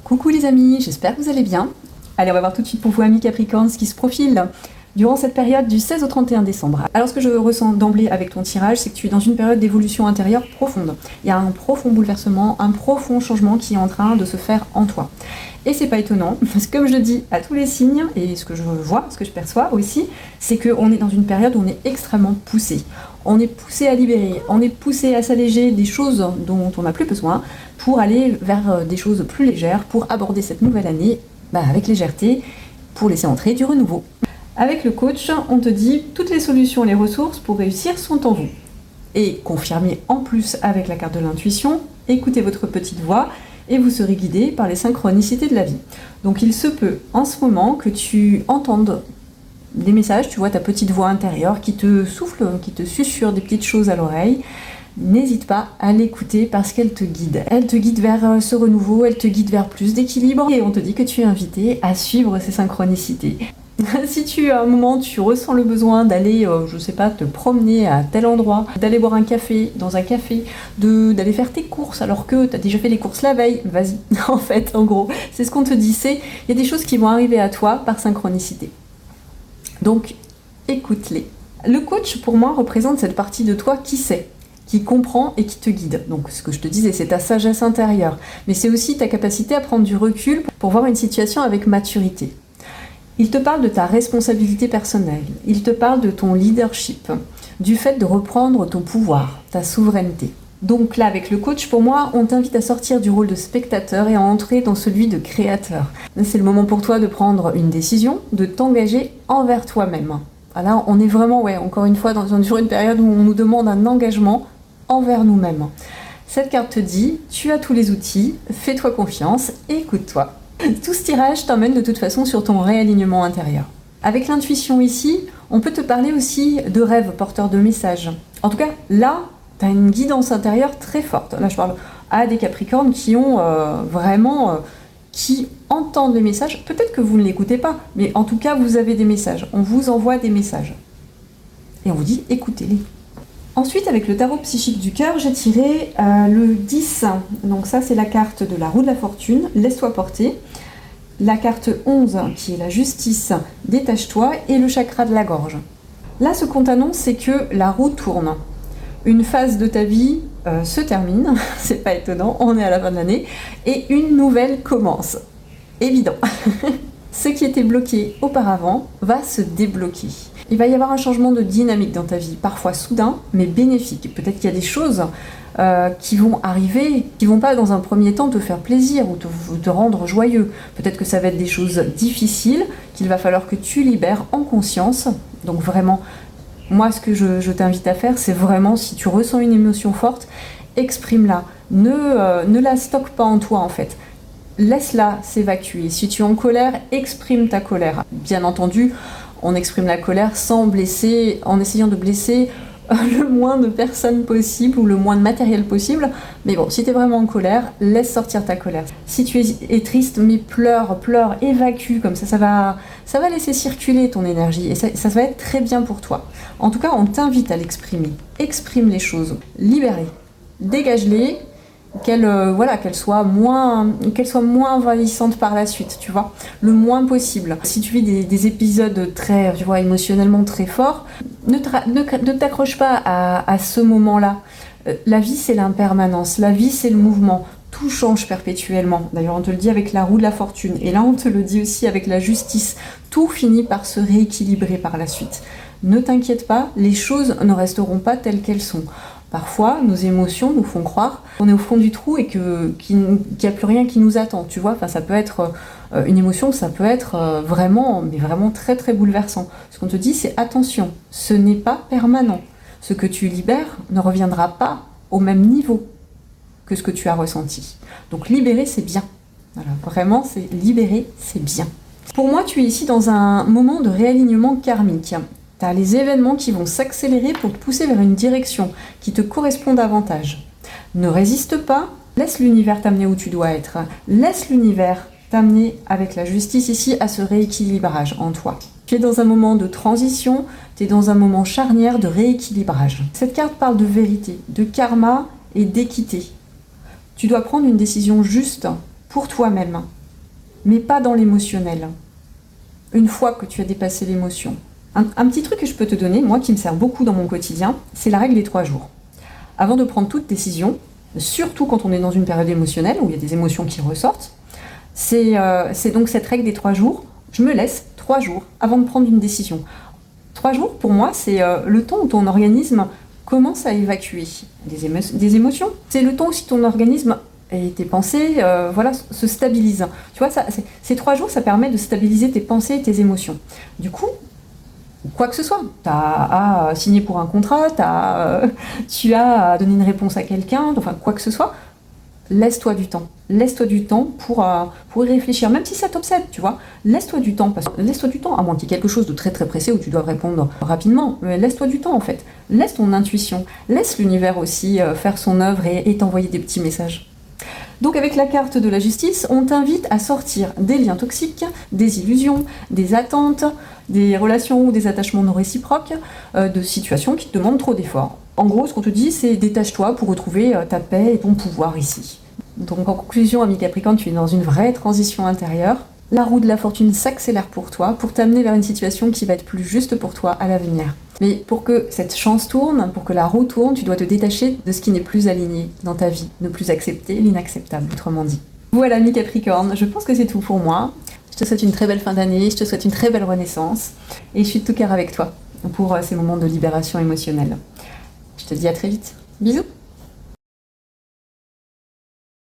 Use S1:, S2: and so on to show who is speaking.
S1: Coucou les amis, j'espère que vous allez bien. Allez, on va voir tout de suite pour vous amis Capricorne ce qui se profile durant cette période du 16 au 31 décembre. Alors ce que je ressens d'emblée avec ton tirage, c'est que tu es dans une période d'évolution intérieure profonde. Il y a un profond bouleversement, un profond changement qui est en train de se faire en toi. Et c'est pas étonnant, parce que comme je dis à tous les signes, et ce que je vois, ce que je perçois aussi, c'est qu'on est dans une période où on est extrêmement poussé. On est poussé à libérer, on est poussé à s'alléger des choses dont on n'a plus besoin pour aller vers des choses plus légères, pour aborder cette nouvelle année avec légèreté, pour laisser entrer du renouveau. Avec le coach, on te dit toutes les solutions et les ressources pour réussir sont en vous. Et confirmé en plus avec la carte de l'intuition, écoutez votre petite voix et vous serez guidé par les synchronicités de la vie. Donc il se peut en ce moment que tu entendes des messages, tu vois ta petite voix intérieure qui te souffle, qui te susurre des petites choses à l'oreille. N'hésite pas à l'écouter parce qu'elle te guide. Elle te guide vers ce renouveau, elle te guide vers plus d'équilibre et on te dit que tu es invité à suivre ces synchronicités. Si tu à un moment tu ressens le besoin d'aller, je sais pas, te promener à tel endroit, d'aller boire un café dans un café, d'aller faire tes courses alors que tu as déjà fait les courses la veille, vas-y. En fait, en gros, c'est ce qu'on te dit, il y a des choses qui vont arriver à toi par synchronicité. Donc, écoute-les. Le coach, pour moi, représente cette partie de toi qui sait, qui comprend et qui te guide. Donc ce que je te disais, c'est ta sagesse intérieure, mais c'est aussi ta capacité à prendre du recul pour voir une situation avec maturité. Il te parle de ta responsabilité personnelle, il te parle de ton leadership, du fait de reprendre ton pouvoir, ta souveraineté. Donc là, avec le coach, pour moi, on t'invite à sortir du rôle de spectateur et à entrer dans celui de créateur. C'est le moment pour toi de prendre une décision, de t'engager envers toi-même. Là, on est vraiment, encore une fois, sur une période où on nous demande un engagement envers nous-mêmes. Cette carte te dit, tu as tous les outils, fais-toi confiance, écoute-toi. Tout ce tirage t'emmène de toute façon sur ton réalignement intérieur. Avec l'intuition ici, on peut te parler aussi de rêves porteurs de messages. En tout cas, là, tu as une guidance intérieure très forte. Là, je parle à des Capricornes qui ont qui entendent les messages. Peut-être que vous ne l'écoutez pas, mais en tout cas, vous avez des messages. On vous envoie des messages. Et on vous dit, écoutez-les. Ensuite, avec le tarot psychique du cœur, j'ai tiré le 10. Donc ça, c'est la carte de la roue de la fortune, laisse-toi porter. La carte 11, qui est la justice, détache-toi, et le chakra de la gorge. Là, ce qu'on t'annonce, c'est que la roue tourne. Une phase de ta vie se termine, c'est pas étonnant, on est à la fin de l'année, et une nouvelle commence. Évident. Ce qui était bloqué auparavant va se débloquer. Il va y avoir un changement de dynamique dans ta vie, parfois soudain, mais bénéfique. Peut-être qu'il y a des choses qui vont arriver, qui vont pas dans un premier temps te faire plaisir ou te rendre joyeux. Peut-être que ça va être des choses difficiles, qu'il va falloir que tu libères en conscience. Donc vraiment, moi ce que je t'invite à faire, c'est vraiment, si tu ressens une émotion forte, exprime-la. Ne la stocke pas en toi en fait. Laisse-la s'évacuer. Si tu es en colère, exprime ta colère. Bien entendu, on exprime la colère sans blesser, en essayant de blesser le moins de personnes possible ou le moins de matériel possible. Mais bon, si tu es vraiment en colère, laisse sortir ta colère. Si tu es triste, mais pleure, évacue, comme ça va laisser circuler ton énergie et ça va être très bien pour toi. En tout cas, on t'invite à l'exprimer. Exprime les choses, libère-les, dégage-les. Qu'elle soit moins envahissante par la suite, tu vois, le moins possible. Si tu vis des épisodes très, tu vois, émotionnellement très forts, ne t'accroche pas à ce moment-là. La vie, c'est l'impermanence, la vie, c'est le mouvement. Tout change perpétuellement. D'ailleurs, on te le dit avec la roue de la fortune. Et là, on te le dit aussi avec la justice. Tout finit par se rééquilibrer par la suite. Ne t'inquiète pas, les choses ne resteront pas telles qu'elles sont. Parfois, nos émotions nous font croire qu'on est au fond du trou et qu'il n'y a plus rien qui nous attend, tu vois. Enfin, ça peut être une émotion, ça peut être vraiment très très bouleversant. Ce qu'on te dit, c'est attention, ce n'est pas permanent. Ce que tu libères ne reviendra pas au même niveau que ce que tu as ressenti. Donc libérer, c'est bien. Voilà, vraiment, c'est libérer, c'est bien. Pour moi, tu es ici dans un moment de réalignement karmique. Tu as les événements qui vont s'accélérer pour te pousser vers une direction qui te correspond davantage. Ne résiste pas, laisse l'univers t'amener où tu dois être. Laisse l'univers t'amener avec la justice ici à ce rééquilibrage en toi. Tu es dans un moment de transition, tu es dans un moment charnière de rééquilibrage. Cette carte parle de vérité, de karma et d'équité. Tu dois prendre une décision juste pour toi-même. mais pas dans l'émotionnel. Une fois que tu as dépassé l'émotion. Un petit truc que je peux te donner, moi qui me sert beaucoup dans mon quotidien, c'est la règle des 3 jours. Avant de prendre toute décision, surtout quand on est dans une période émotionnelle, où il y a des émotions qui ressortent, c'est donc cette règle des 3 jours. Je me laisse 3 jours avant de prendre une décision. 3 jours, pour moi, c'est le temps où ton organisme commence à évacuer des émotions. C'est le temps aussi ton organisme et tes pensées se stabilisent. Tu vois, ces 3 jours, ça permet de stabiliser tes pensées et tes émotions. Du coup, quoi que ce soit, tu as à signer pour un contrat, tu as à donner une réponse à quelqu'un, enfin quoi que ce soit, laisse-toi du temps. Laisse-toi du temps pour y réfléchir, même si ça t'obsède, tu vois. Laisse-toi du temps, à moins qu'il y ait quelque chose de très très pressé où tu dois répondre rapidement, mais laisse-toi du temps en fait. Laisse ton intuition, laisse l'univers aussi faire son œuvre et t'envoyer des petits messages. Donc avec la carte de la justice, on t'invite à sortir des liens toxiques, des illusions, des attentes, des relations ou des attachements non réciproques, de situations qui te demandent trop d'efforts. En gros, ce qu'on te dit, c'est détache-toi pour retrouver ta paix et ton pouvoir ici. Donc en conclusion, ami Capricorne, tu es dans une vraie transition intérieure. La roue de la fortune s'accélère pour toi, pour t'amener vers une situation qui va être plus juste pour toi à l'avenir. Mais pour que cette chance tourne, pour que la roue tourne, tu dois te détacher de ce qui n'est plus aligné dans ta vie, ne plus accepter l'inacceptable, autrement dit. Voilà, ami Capricorne, je pense que c'est tout pour moi. Je te souhaite une très belle fin d'année, je te souhaite une très belle renaissance, et je suis de tout cœur avec toi pour ces moments de libération émotionnelle. Je te dis à très vite. Bisous!